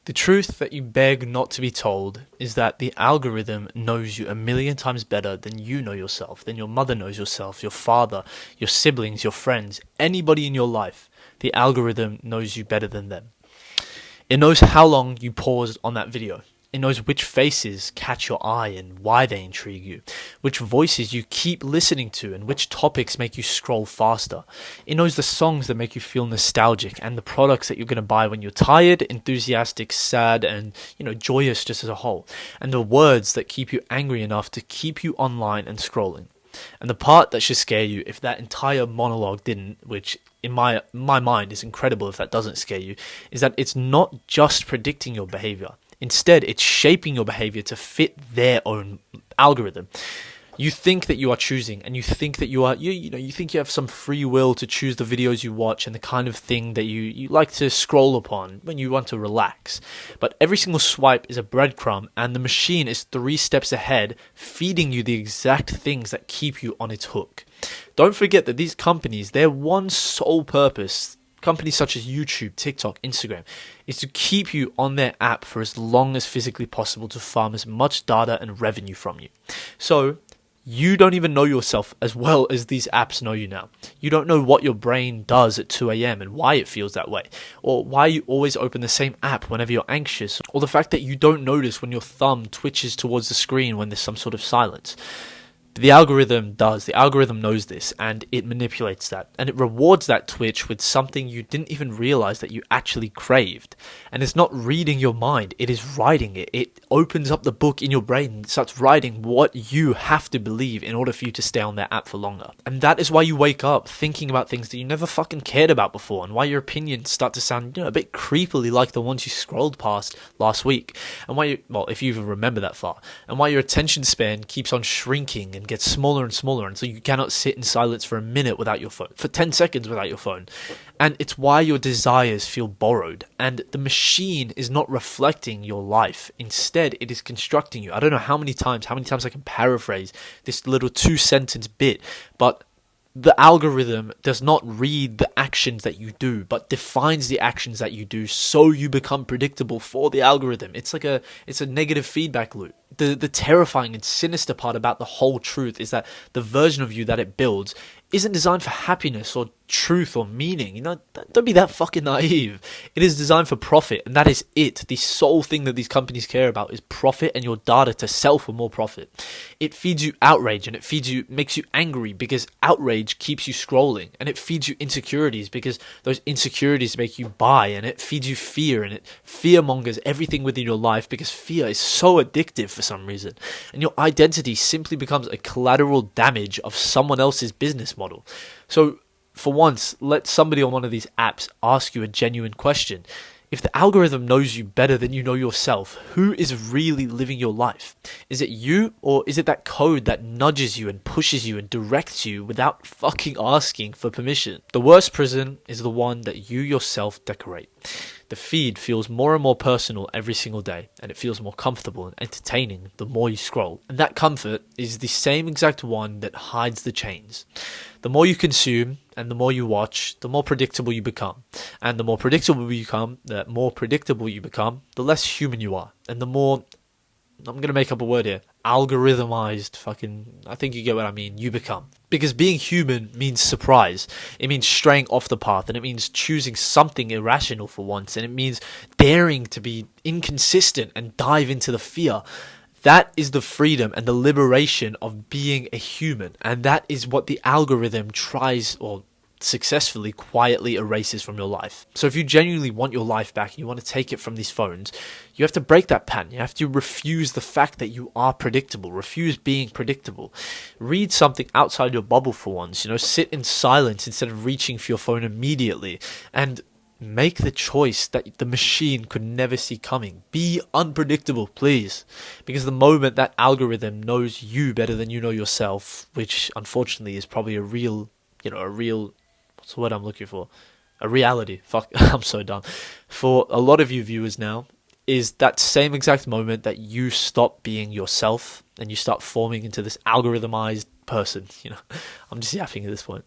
The truth that you beg not to be told is that the algorithm knows you a million times better than you know yourself, than your mother knows yourself, your father, your siblings, your friends, anybody in your life. The algorithm knows you better than them. It knows how long you paused on that video. It knows which faces catch your eye and why they intrigue you, which voices you keep listening to and which topics make you scroll faster. It knows the songs that make you feel nostalgic and the products that you're going to buy when you're tired, enthusiastic, sad, and joyous just as a whole, and the words that keep you angry enough to keep you online and scrolling. And the part that should scare you, if that entire monologue didn't, which in my mind is incredible if that doesn't scare you, is that it's not just predicting your behavior. Instead, it's shaping your behavior to fit their own algorithm. You think that you are choosing, and you think that you think you have some free will to choose the videos you watch and the kind of thing that you like to scroll upon when you want to relax. But every single swipe is a breadcrumb, and the machine is 3 steps ahead, feeding you the exact things that keep you on its hook. Don't forget that these companies, their one sole purpose, companies such as YouTube, TikTok, Instagram, is to keep you on their app for as long as physically possible to farm as much data and revenue from you. So, you don't even know yourself as well as these apps know you now. You don't know what your brain does at 2 a.m. and why it feels that way, or why you always open the same app whenever you're anxious, or the fact that you don't notice when your thumb twitches towards the screen when there's some sort of silence. The algorithm does. The algorithm knows this, and it manipulates that, and it rewards that twitch with something you didn't even realize that you actually craved. And it's not reading your mind, it is writing it. It opens up the book in your brain and starts writing what you have to believe in order for you to stay on that app for longer. And that is why you wake up thinking about things that you never fucking cared about before, and why your opinions start to sound a bit creepily like the ones you scrolled past last week, and why if you even remember that far, and why your attention span keeps on shrinking and gets smaller and smaller until you cannot sit in silence for a minute without your phone, for 10 seconds without your phone. And it's why your desires feel borrowed, and the machine is not reflecting your life. Instead, it is constructing you. I don't know how many times I can paraphrase this little 2-sentence bit, but the algorithm does not read the actions that you do, but defines the actions that you do so you become predictable for the algorithm. It's a negative feedback loop. The terrifying and sinister part about the whole truth is that the version of you that it builds isn't designed for happiness or truth or meaning. Don't be that fucking naive. It is designed for profit, and that is it. The sole thing that these companies care about is profit and your data to sell for more profit. It feeds you outrage, and makes you angry because outrage keeps you scrolling, and it feeds you insecurities because those insecurities make you buy, and it feeds you fear, and it fearmongers everything within your life because fear is so addictive for some reason, and your identity simply becomes a collateral damage of someone else's business model. So for once, let somebody on one of these apps ask you a genuine question. If the algorithm knows you better than you know yourself, who is really living your life? Is it you, or is it that code that nudges you and pushes you and directs you without fucking asking for permission? The worst prison is the one that you yourself decorate. The feed feels more and more personal every single day, and it feels more comfortable and entertaining the more you scroll. And that comfort is the same exact one that hides the chains. The more you consume and the more you watch, the more predictable you become. And the more predictable you become, the less human you are. And the more, I'm going to make up a word here, algorithmized I think you get what I mean, you become. Because being human means surprise. It means straying off the path, and it means choosing something irrational for once, and it means daring to be inconsistent and dive into the fear. That is the freedom and the liberation of being a human, and that is what the algorithm tries or successfully quietly erases from your life. So if you genuinely want your life back and you want to take it from these phones, you have to break that pattern. You have to refuse the fact that you are predictable. Refuse being predictable. Read something outside your bubble for once. Sit in silence instead of reaching for your phone immediately, and make the choice that the machine could never see coming. Be unpredictable, please. Because the moment that algorithm knows you better than you know yourself, which unfortunately is probably a real, what's the word I'm looking for? A reality. Fuck, I'm so dumb. For a lot of you viewers now, is that same exact moment that you stop being yourself and you start forming into this algorithmized person. I'm just yapping at this point.